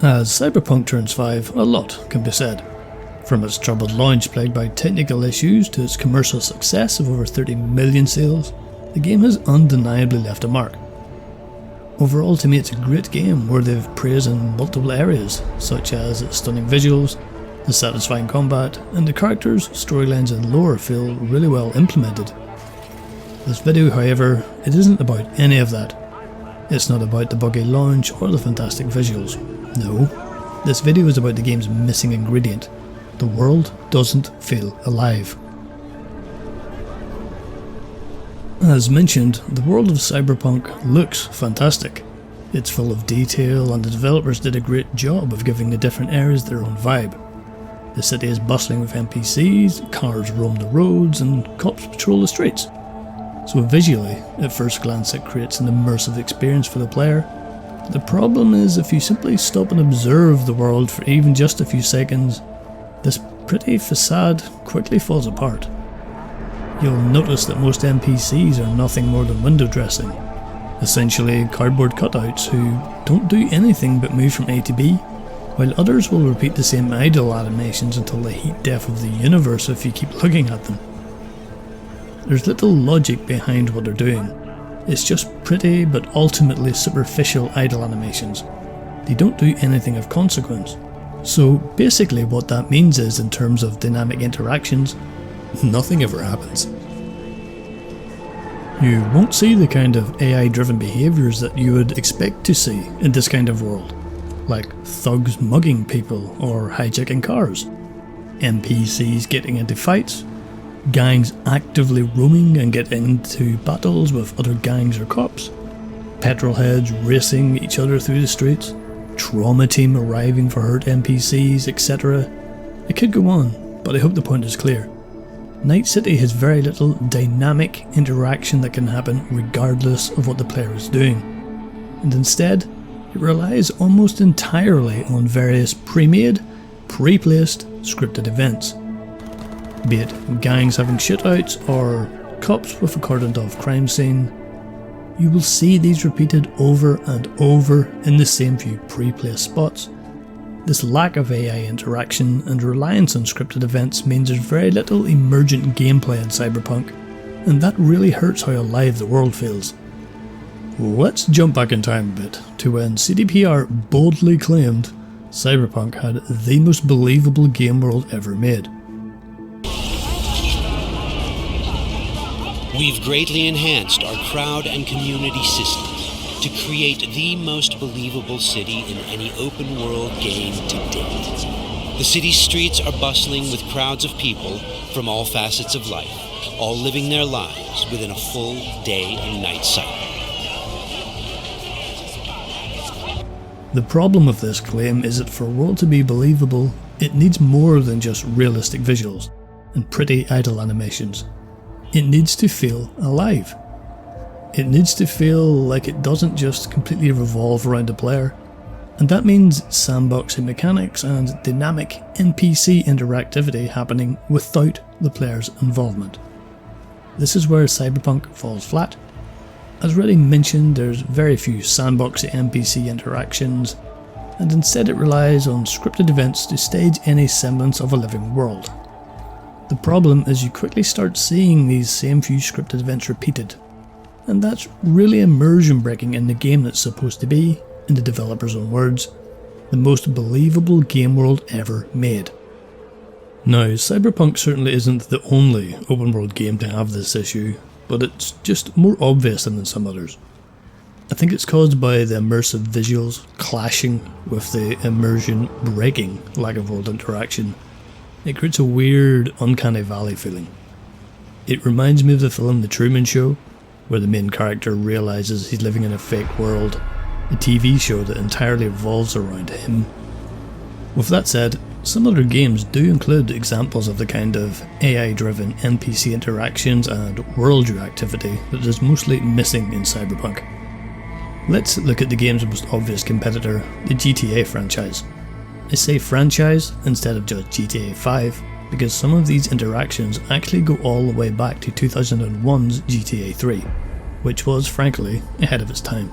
As Cyberpunk turns 5, a lot can be said. From its troubled launch plagued by technical issues to its commercial success of over 30 million sales, the game has undeniably left a mark. Overall, to me, it's a great game worthy of praise in multiple areas, such as its stunning visuals, the satisfying combat, and the characters, storylines and lore feel really well implemented. This video, however, it isn't about any of that. It's not about the buggy launch or the fantastic visuals. No, this video is about the game's missing ingredient. The world doesn't feel alive. As mentioned, the world of Cyberpunk looks fantastic. It's full of detail and the developers did a great job of giving the different areas their own vibe. The city is bustling with NPCs, cars roam the roads and cops patrol the streets. So visually, at first glance it creates an immersive experience for the player. The problem is if you simply stop and observe the world for even just a few seconds, this pretty facade quickly falls apart. You'll notice that most NPCs are nothing more than window dressing, essentially cardboard cutouts who don't do anything but move from A to B, while others will repeat the same idle animations until the heat death of the universe if you keep looking at them. There's little logic behind what they're doing. It's just pretty but ultimately superficial idle animations. They don't do anything of consequence. So basically what that means is, in terms of dynamic interactions, nothing ever happens. You won't see the kind of AI driven behaviours that you would expect to see in this kind of world, like thugs mugging people or hijacking cars, NPCs getting into fights, gangs actively roaming and getting into battles with other gangs or cops, petrolheads racing each other through the streets, trauma team arriving for hurt NPCs, etc. It could go on, but I hope the point is clear. Night City has very little dynamic interaction that can happen regardless of what the player is doing, and instead it relies almost entirely on various pre-made, pre-placed scripted events. Be it gangs having shitouts or cops with a cordoned off crime scene, you will see these repeated over and over in the same few pre-placed spots. This lack of AI interaction and reliance on scripted events means there's very little emergent gameplay in Cyberpunk, and that really hurts how alive the world feels. Let's jump back in time a bit to when CDPR boldly claimed Cyberpunk had the most believable game world ever made. We've greatly enhanced our crowd and community systems to create the most believable city in any open world game to date. The city's streets are bustling with crowds of people from all facets of life, all living their lives within a full day and night cycle. The problem with this claim is that for a world to be believable, it needs more than just realistic visuals and pretty idle animations. It needs to feel alive. It needs to feel like it doesn't just completely revolve around the player, and that means sandboxing mechanics and dynamic NPC interactivity happening without the player's involvement. This is where Cyberpunk falls flat. As already mentioned, there's very few sandboxy NPC interactions, and instead it relies on scripted events to stage any semblance of a living world. The problem is you quickly start seeing these same few scripted events repeated, and that's really immersion breaking in the game that's supposed to be, in the developer's own words, the most believable game world ever made. Now, Cyberpunk certainly isn't the only open world game to have this issue, but it's just more obvious than in some others. I think it's caused by the immersive visuals clashing with the immersion breaking lack of world interaction. It creates a weird, uncanny valley feeling. It reminds me of the film The Truman Show, where the main character realises he's living in a fake world, a TV show that entirely revolves around him. With that said, some other games do include examples of the kind of AI-driven NPC interactions and world activity that is mostly missing in Cyberpunk. Let's look at the game's most obvious competitor, the GTA franchise. I say franchise instead of just GTA 5 because some of these interactions actually go all the way back to 2001's GTA 3, which was frankly ahead of its time.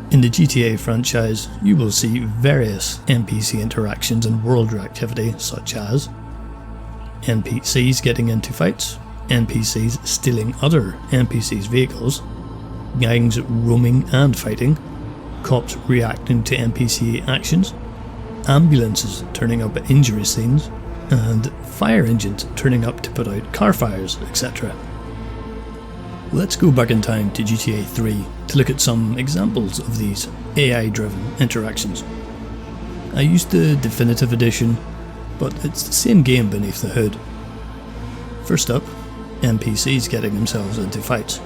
In the GTA franchise, you will see various NPC interactions and world activity such as NPCs getting into fights, NPCs stealing other NPCs' vehicles, gangs roaming and fighting, cops reacting to NPC actions, ambulances turning up at injury scenes, and fire engines turning up to put out car fires, etc. Let's go back in time to GTA 3 to look at some examples of these AI-driven interactions. I used the Definitive Edition, but it's the same game beneath the hood. First up, NPCs getting themselves into fights.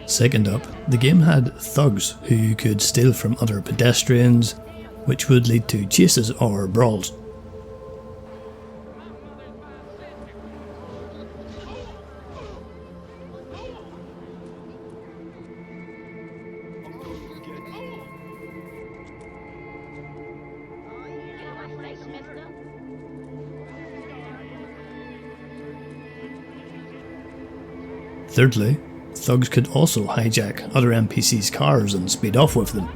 Second up, the game had thugs who could steal from other pedestrians, which would lead to chases or brawls. Thirdly, thugs could also hijack other NPCs' cars and speed off with them.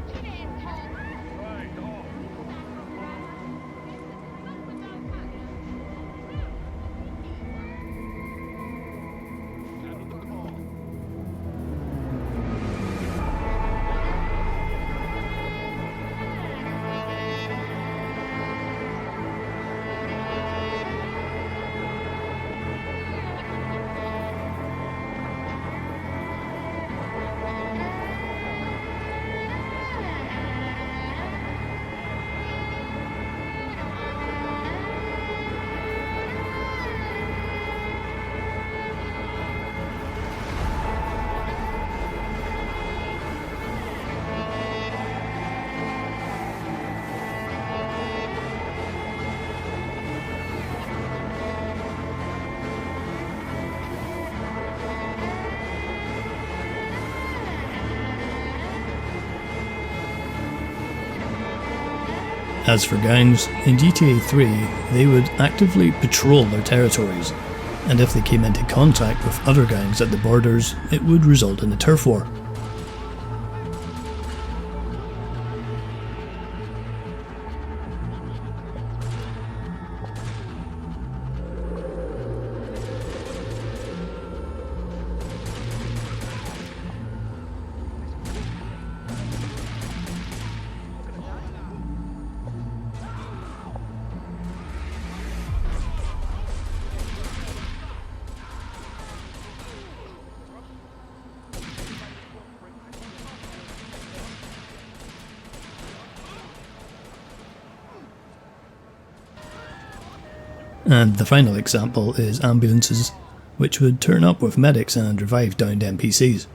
As for gangs, in GTA 3 they would actively patrol their territories, and if they came into contact with other gangs at the borders, it would result in a turf war. And the final example is ambulances, which would turn up with medics and revive downed NPCs.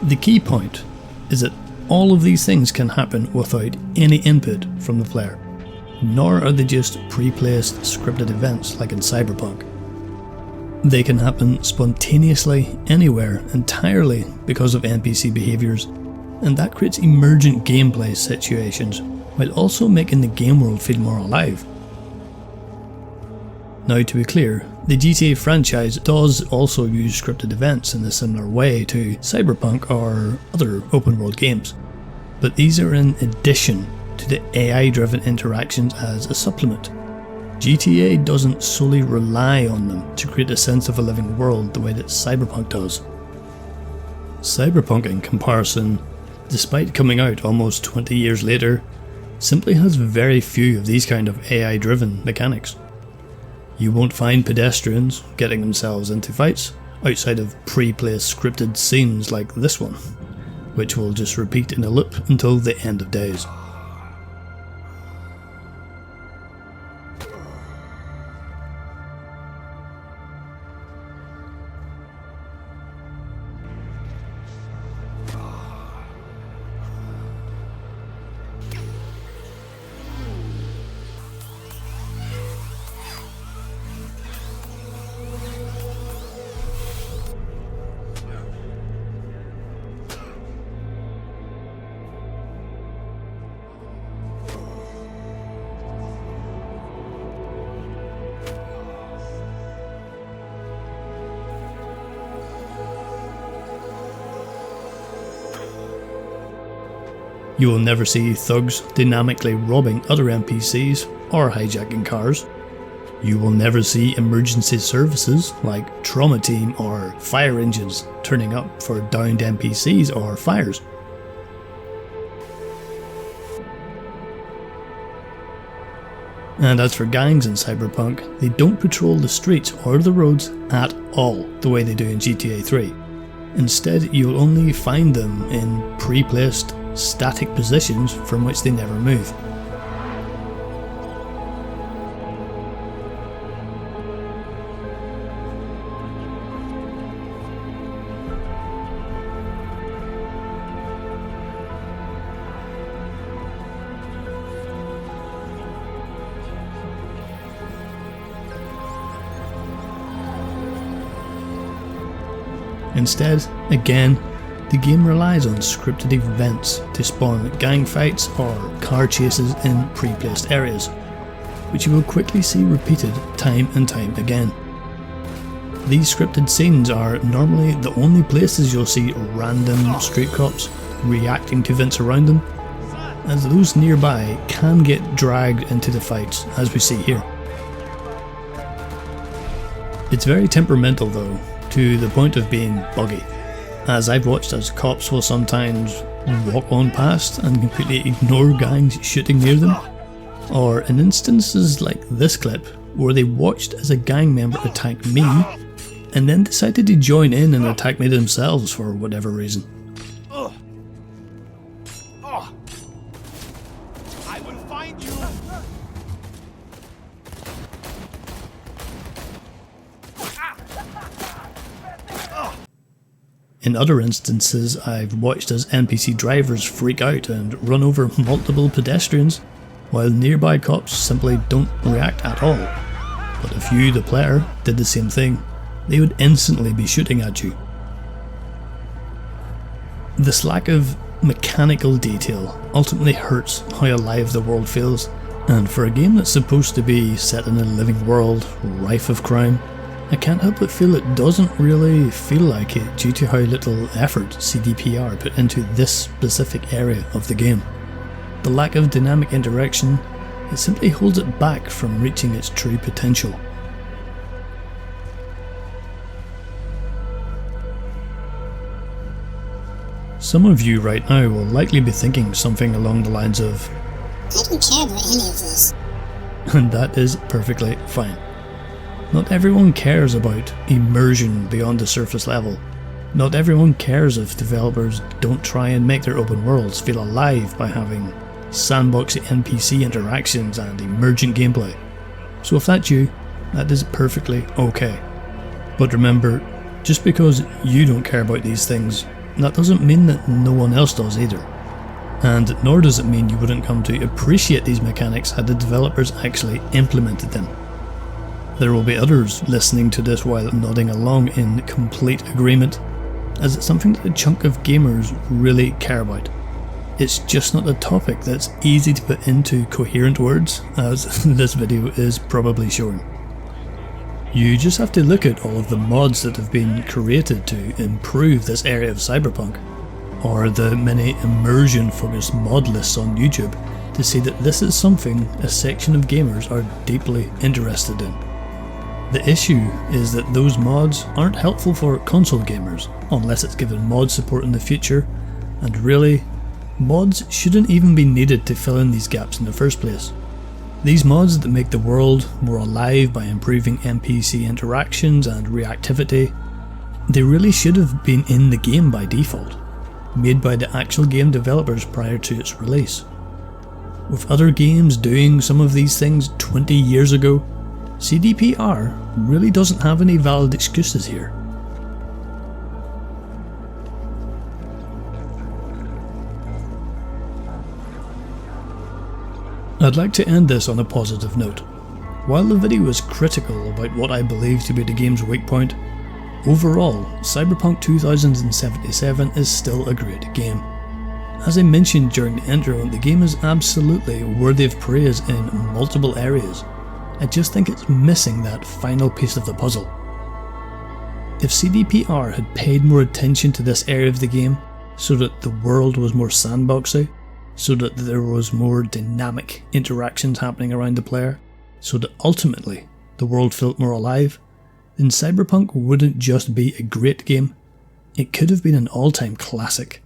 The key point is that all of these things can happen without any input from the player, nor are they just pre-placed scripted events like in Cyberpunk. They can happen spontaneously anywhere entirely because of NPC behaviours, and that creates emergent gameplay situations while also making the game world feel more alive. Now, to be clear, The GTA franchise does also use scripted events in a similar way to Cyberpunk or other open world games, but these are in addition to the AI driven interactions as a supplement. GTA doesn't solely rely on them to create a sense of a living world the way that Cyberpunk does. Cyberpunk, in comparison, despite coming out almost 20 years later, simply has very few of these kind of AI driven mechanics. You won't find pedestrians getting themselves into fights outside of pre-placed scripted scenes like this one, which will just repeat in a loop until the end of days. You will never see thugs dynamically robbing other NPCs or hijacking cars. You will never see emergency services like Trauma Team or fire engines turning up for downed NPCs or fires. And as for gangs in Cyberpunk, they don't patrol the streets or the roads at all the way they do in GTA 3. Instead, you'll only find them in pre-placed static positions from which they never move. Instead, again, the game relies on scripted events to spawn gang fights or car chases in pre-placed areas, which you will quickly see repeated time and time again. These scripted scenes are normally the only places you'll see random street cops reacting to events around them, as those nearby can get dragged into the fights, as we see here. It's very temperamental though, to the point of being buggy, as I've watched as cops will sometimes walk on past and completely ignore gangs shooting near them, or in instances like this clip where they watched as a gang member attacked me and then decided to join in and attack me themselves for whatever reason. I will find you. In other instances, I've watched as NPC drivers freak out and run over multiple pedestrians, while nearby cops simply don't react at all. But if you, the player, did the same thing, they would instantly be shooting at you. This lack of mechanical detail ultimately hurts how alive the world feels, and for a game that's supposed to be set in a living world, rife of crime, I can't help but feel it doesn't really feel like it due to how little effort CDPR put into this specific area of the game. The lack of dynamic interaction, it simply holds it back from reaching its true potential. Some of you right now will likely be thinking something along the lines of, I don't care about any of this. and that is perfectly fine. Not everyone cares about immersion beyond the surface level. Not everyone cares if developers don't try and make their open worlds feel alive by having sandboxy NPC interactions and emergent gameplay. So if that's you, that is perfectly okay. But remember, just because you don't care about these things, that doesn't mean that no one else does either. And nor does it mean you wouldn't come to appreciate these mechanics had the developers actually implemented them. There will be others listening to this while nodding along in complete agreement, as it's something that a chunk of gamers really care about. It's just not a topic that's easy to put into coherent words, as this video is probably showing. You just have to look at all of the mods that have been created to improve this area of Cyberpunk, or the many immersion-focused mod lists on YouTube, to see that this is something a section of gamers are deeply interested in. The issue is that those mods aren't helpful for console gamers unless it's given mod support in the future, and really, mods shouldn't even be needed to fill in these gaps in the first place. These mods that make the world more alive by improving NPC interactions and reactivity, they really should have been in the game by default, made by the actual game developers prior to its release. With other games doing some of these things 20 years ago, CDPR really doesn't have any valid excuses here. I'd like to end this on a positive note. While the video is critical about what I believe to be the game's weak point, overall, Cyberpunk 2077 is still a great game. As I mentioned during the intro, the game is absolutely worthy of praise in multiple areas. I just think it's missing that final piece of the puzzle. If CDPR had paid more attention to this area of the game, so that the world was more sandboxy, so that there was more dynamic interactions happening around the player, so that ultimately the world felt more alive, then Cyberpunk wouldn't just be a great game, it could have been an all-time classic.